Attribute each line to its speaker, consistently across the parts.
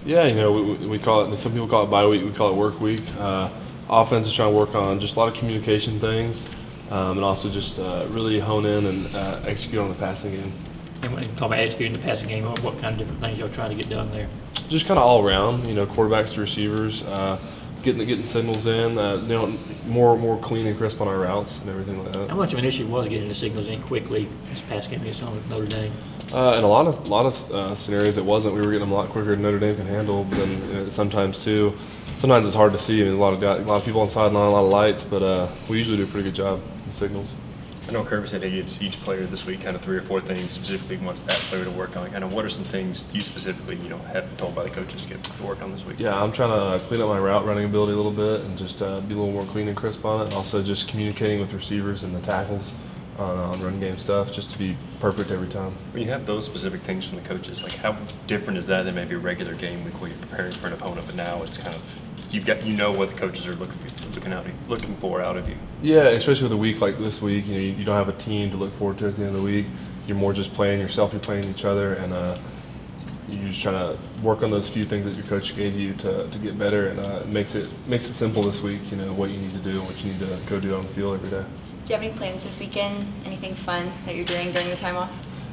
Speaker 1: Yeah, we call it. Some people call it bye week. We call it work week. Offense is trying to work on just a lot of communication things, and also just really hone in and execute on the passing game.
Speaker 2: And when you talk about executing the passing game, what kind of different things y'all trying to get done there?
Speaker 1: Just kind of all around. Quarterbacks to receivers, getting signals in. More clean and crisp on our routes and everything like that.
Speaker 2: How much of an issue was getting the signals in quickly this past game against Notre Dame?
Speaker 1: In a lot of scenarios, it wasn't. We were getting them a lot quicker than Notre Dame can handle. But then sometimes too, sometimes it's hard to see. There's a lot of people on the sideline, a lot of lights, but we usually do a pretty good job with signals.
Speaker 3: I know Kirby said he gives each player this week kind of 3 or 4 things specifically wants that player to work on. Kind of what are some things you specifically have told by the coaches to get to work on this week?
Speaker 1: Yeah, I'm trying to clean up my route running ability a little bit and just be a little more clean and crisp on it. And also just communicating with receivers and the tackles on run game stuff, just to be perfect every time.
Speaker 3: When you have those specific things from the coaches, like how different is that than maybe a regular game week where you're preparing for an opponent, but now it's kind of what the coaches are looking for out of you.
Speaker 1: Yeah, especially with a week like this week, you don't have a team to look forward to at the end of the week. You're more just playing yourself. You're playing each other, and you're just trying to work on those few things that your coach gave you to get better. And it makes it simple this week. What you need to do and what you need to go do on the field every day.
Speaker 4: Do you have any plans this weekend? Anything fun that you're doing during the time off?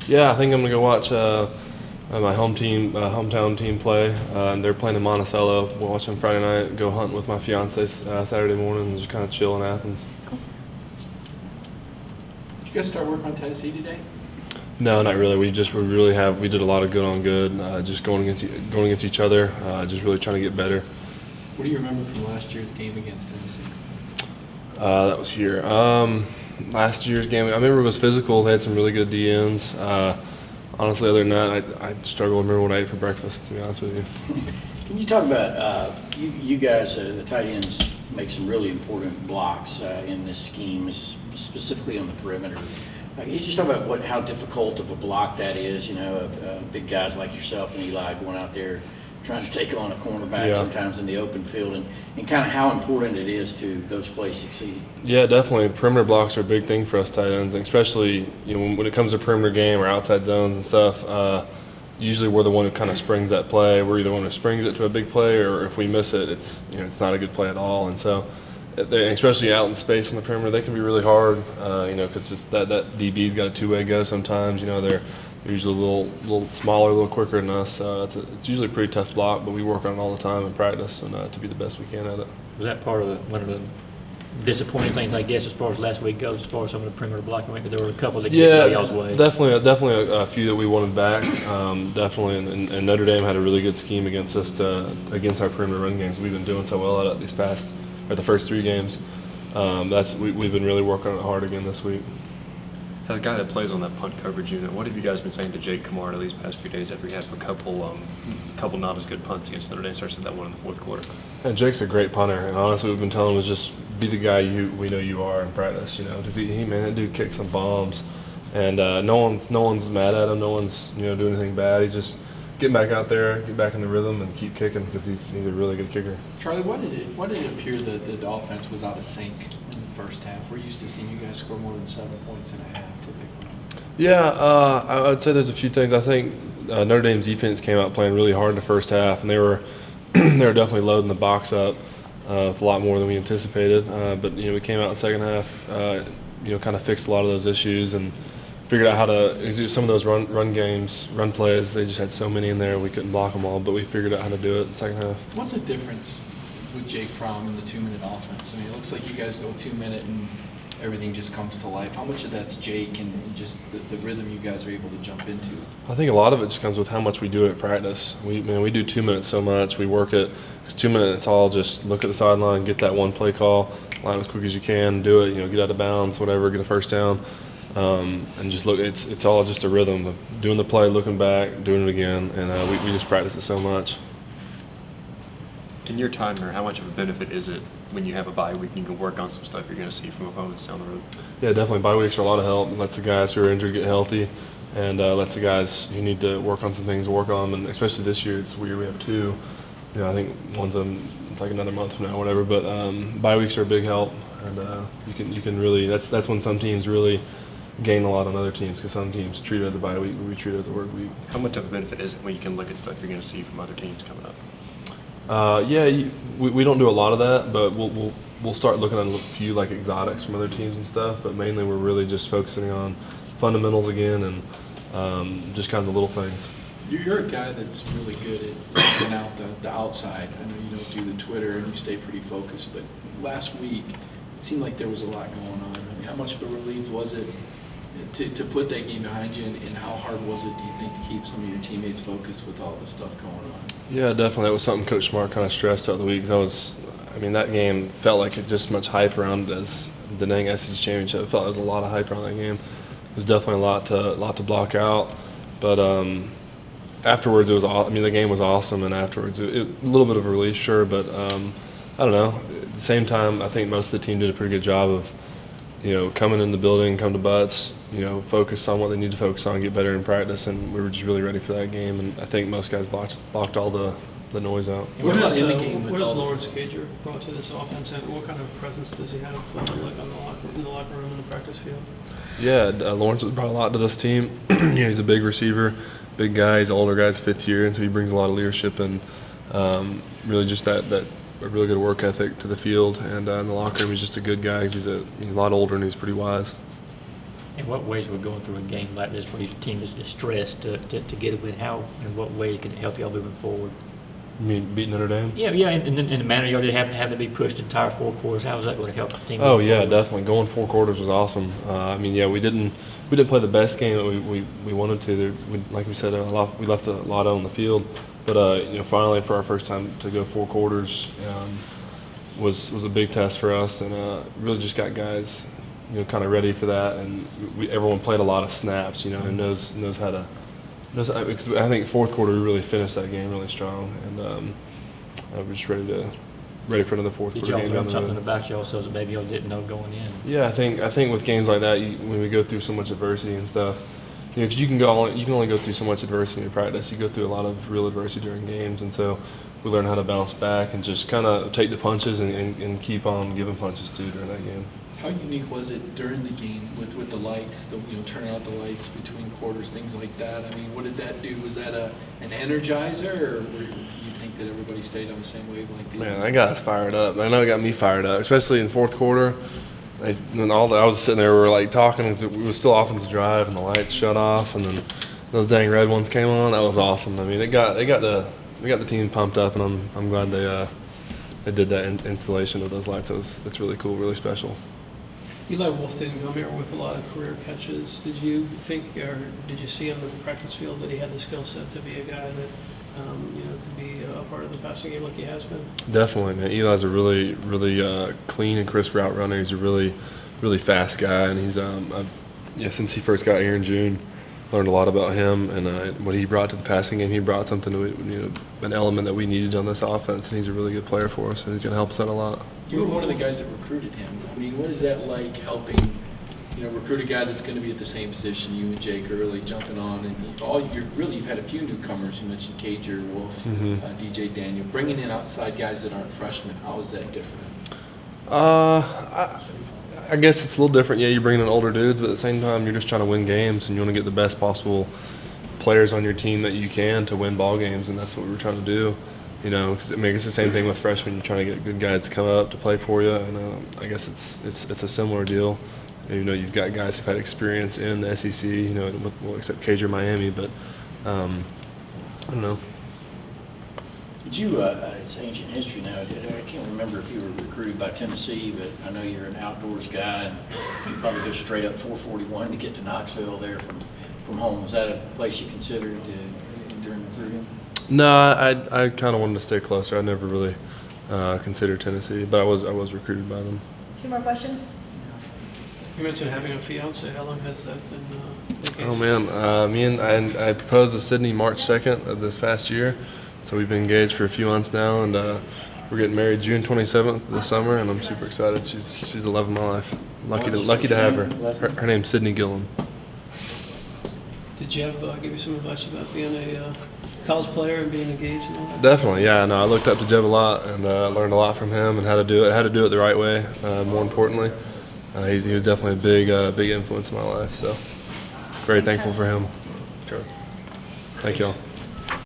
Speaker 1: Yeah, I think I'm gonna go watch my hometown team play. They're playing in Monticello. We'll watch them Friday night. Go hunt with my fiance Saturday morning and just kind of chill in Athens.
Speaker 4: Cool.
Speaker 5: Did you guys start work on Tennessee today?
Speaker 1: No, not really. We did a lot of good on good. Just going against each other. Just really trying to get better.
Speaker 5: What do you remember from last year's game against Tennessee?
Speaker 1: That was here. Last year's game, I remember it was physical. They had some really good DNs. Honestly, other than that, I struggle to remember what I ate for breakfast, to be honest with you.
Speaker 6: Can you talk about you guys, the tight ends, make some really important blocks in this scheme, specifically on the perimeter. Can you just talk about how difficult of a block that is? Big guys like yourself and Eli going out there trying to take on a cornerback sometimes in the open field, and kind of how important it is to those plays succeed.
Speaker 1: Yeah, definitely. The perimeter blocks are a big thing for us tight ends, and especially when it comes to perimeter game or outside zones and stuff. Usually we're the one who kind of springs that play. We're either one who springs it to a big play, or if we miss it, it's not a good play at all. And so, especially out in space in the perimeter, they can be really hard. Because that DB's got a two-way go sometimes. They're usually a little smaller, a little quicker than us. It's usually a pretty tough block, but we work on it all the time in practice and to be the best we can at it.
Speaker 2: Was that part of one of the disappointing things, I guess, as far as last week goes, as far as some of the perimeter blocking went? Because there were a couple that get y'all's way.
Speaker 1: Definitely a few that we wanted back. Definitely, and Notre Dame had a really good scheme against us against our perimeter run games. We've been doing so well at it the first 3 games. We've been really working on it hard again this week.
Speaker 3: As a guy that plays on that punt coverage unit, what have you guys been saying to Jake Kamara these past few days after he had a couple not as good punts against Notre Dame, especially that one in the fourth quarter?
Speaker 1: And Jake's a great punter, and honestly, we've been telling him is just be the guy we know you are in practice, because that dude kicks some bombs, and no one's mad at him, no one's doing anything bad. He's just getting back out there, get back in the rhythm, and keep kicking because he's a really good kicker.
Speaker 5: Charlie, what did it appear that the offense was out of sync in the first half? We're used to seeing you guys score more than 7 points in a half typically.
Speaker 1: Yeah, I would say there's a few things. I think Notre Dame's defense came out playing really hard in the first half, and they were definitely loading the box up with a lot more than we anticipated. But we came out in the second half, kind of fixed a lot of those issues and figured out how to execute some of those run plays. They just had so many in there we couldn't block them all, but we figured out how to do it in the second half.
Speaker 5: What's the difference with Jake Fromm and the 2-minute offense? I mean, it looks like you guys go 2-minute and everything just comes to life. How much of that's Jake and just the rhythm you guys are able to jump into? I
Speaker 1: think a lot of it just comes with how much we do it at practice. We do 2 minutes so much. We work it. It's 2 minutes. It's all just look at the sideline, get that one play call, line as quick as you can, do it. Get out of bounds, whatever, get a first down, and just look. It's all just a rhythm of doing the play, looking back, doing it again, and we just practice it so much.
Speaker 3: In your time here, how much of a benefit is it when you have a bye week and you can work on some stuff you're going to see from opponents down the road?
Speaker 1: Yeah, definitely. Bye weeks are a lot of help. It lets the guys who are injured get healthy, and lets the guys who need to work on some things work on them. And especially this year, it's weird. We have 2. I think one's it's like another month from now, whatever. But bye weeks are a big help, and you can really. That's when some teams really gain a lot on other teams because some teams treat it as a bye week, we treat it as a work week.
Speaker 3: How much of a benefit is it when you can look at stuff you're going to see from other teams coming up?
Speaker 1: We don't do a lot of that, but we'll start looking at a few like exotics from other teams and stuff. But mainly, we're really just focusing on fundamentals again and just kind of the little things.
Speaker 5: You're a guy that's really good at looking out the outside. I know you don't do the Twitter and you stay pretty focused, but last week it seemed like there was a lot going on. I mean, how much of a relief was it to put that game behind you, and how hard was it, do you think, to keep some of your teammates focused with all the stuff going on?
Speaker 1: Yeah, definitely. That was something Coach Smart kind of stressed throughout the week. That game felt like it just much hype around it as the dang SEC championship. It felt like there was a lot of hype around that game. It was definitely a lot to block out, but afterwards, the game was awesome, and afterwards, a little bit of a relief, sure, but I don't know. At the same time, I think most of the team did a pretty good job of, coming in the building, come to butts, focus on what they need to focus on, get better in practice, and we were just really ready for that game. And I think most guys blocked all the noise out.
Speaker 7: What has
Speaker 5: in the game with all the-
Speaker 7: Lawrence Cager brought to this offense, and what kind of presence does he have in the locker room and the practice field?
Speaker 1: Yeah, Lawrence has brought a lot to this team. He's a big receiver, big guy. He's an older guy, he's fifth year, and so he brings a lot of leadership and really just that a really good work ethic to the field. And in the locker room, he's just a good guy. He's a lot older and he's pretty wise.
Speaker 2: In what ways we're going through a game like this where your team is stressed to get a win? How, in what way can it help y'all moving forward?
Speaker 1: You mean beating Notre Dame?
Speaker 2: Yeah, and in the manner y'all did have to be pushed entire 4 quarters. How is that going to help the team?
Speaker 1: Oh
Speaker 2: moving
Speaker 1: yeah,
Speaker 2: forward?
Speaker 1: definitely. Going 4 quarters was awesome. We didn't play the best game that we wanted to. Like we said, we left a lot out on the field, but finally for our first time to go 4 quarters was a big test for us, and really just got guys kind of ready for that, and everyone played a lot of snaps, and knows how to. I think 4th quarter we really finished that game really strong, and we're just ready for another 4th
Speaker 2: Did
Speaker 1: quarter
Speaker 2: y'all
Speaker 1: game down
Speaker 2: learn
Speaker 1: the
Speaker 2: something
Speaker 1: road.
Speaker 2: about yourselves that maybe y'all didn't know going in?
Speaker 1: Yeah, I think with games like that, when we go through so much adversity and stuff, 'cause you can only go through so much adversity in your practice. You go through a lot of real adversity during games, and so we learn how to bounce back and just kind of take the punches and keep on giving punches too during that game.
Speaker 5: How unique was it during the game with the lights, turning out the lights between quarters, things like that? I mean, what did that do? Was that an energizer, or you think that everybody stayed on the same wavelength?
Speaker 1: Man, that got us fired up. I know it got me fired up, especially in the 4th quarter. I was sitting there, we were like talking, it was still offensive drive, and the lights shut off, and then those dang red ones came on. That was awesome. I mean, it got the team pumped up, and I'm glad they did that installation of those lights. It's really cool, really special.
Speaker 7: Eli Wolf didn't come here with a lot of career catches. Did you think, or did you see on the practice field that he had the skill set to be a guy that could be a part of the passing game like he has been?
Speaker 1: Definitely, man. Eli's a really, really clean and crisp route runner. He's a really, really fast guy, and he's since he first got here in June, learned a lot about him and what he brought to the passing game. He brought something to an element that we needed on this offense, and he's a really good player for us, and he's going to help us out a lot.
Speaker 5: You were one of the guys that recruited him. I mean, what is that like, helping, recruit a guy that's going to be at the same position, you and Jake are really jumping on, and you've had a few newcomers. You mentioned Cager, Wolf, DJ Daniel, bringing in outside guys that aren't freshmen. How is that different?
Speaker 1: I guess it's a little different. Yeah, you're bringing in older dudes, but at the same time, you're just trying to win games, and you want to get the best possible players on your team that you can to win ball games, and that's what we're trying to do. 'Cause, it's the same thing with freshmen. You're trying to get good guys to come up to play for you, and I guess it's a similar deal. You've got guys who've had experience in the SEC, except Cager Miami, but I don't know.
Speaker 6: Did you, it's ancient history now, I can't remember if you were recruited by Tennessee, but I know you're an outdoors guy, and you probably go straight up 441 to get to Knoxville there from home. Was that a place you considered during recruiting?
Speaker 1: No, I kind of wanted to stay closer. I never really considered Tennessee, but I was recruited by them.
Speaker 4: 2 more questions?
Speaker 7: You mentioned having a fiance. How long has that been the case?
Speaker 1: Oh man, I proposed to Sydney March 2nd of this past year, so we've been engaged for a few months now, and we're getting married June 27th this summer, and I'm super excited. She's the love of my life. Lucky to have her. Her name's Sydney Gillen.
Speaker 7: Did Jeff give you some advice about being a college player and being engaged and all that?
Speaker 1: Definitely, yeah. No, I looked up to Jeb a lot and learned a lot from him and how to do it the right way. More importantly, he was definitely a big influence in my life. So very thankful for him. Sure. Thank y'all.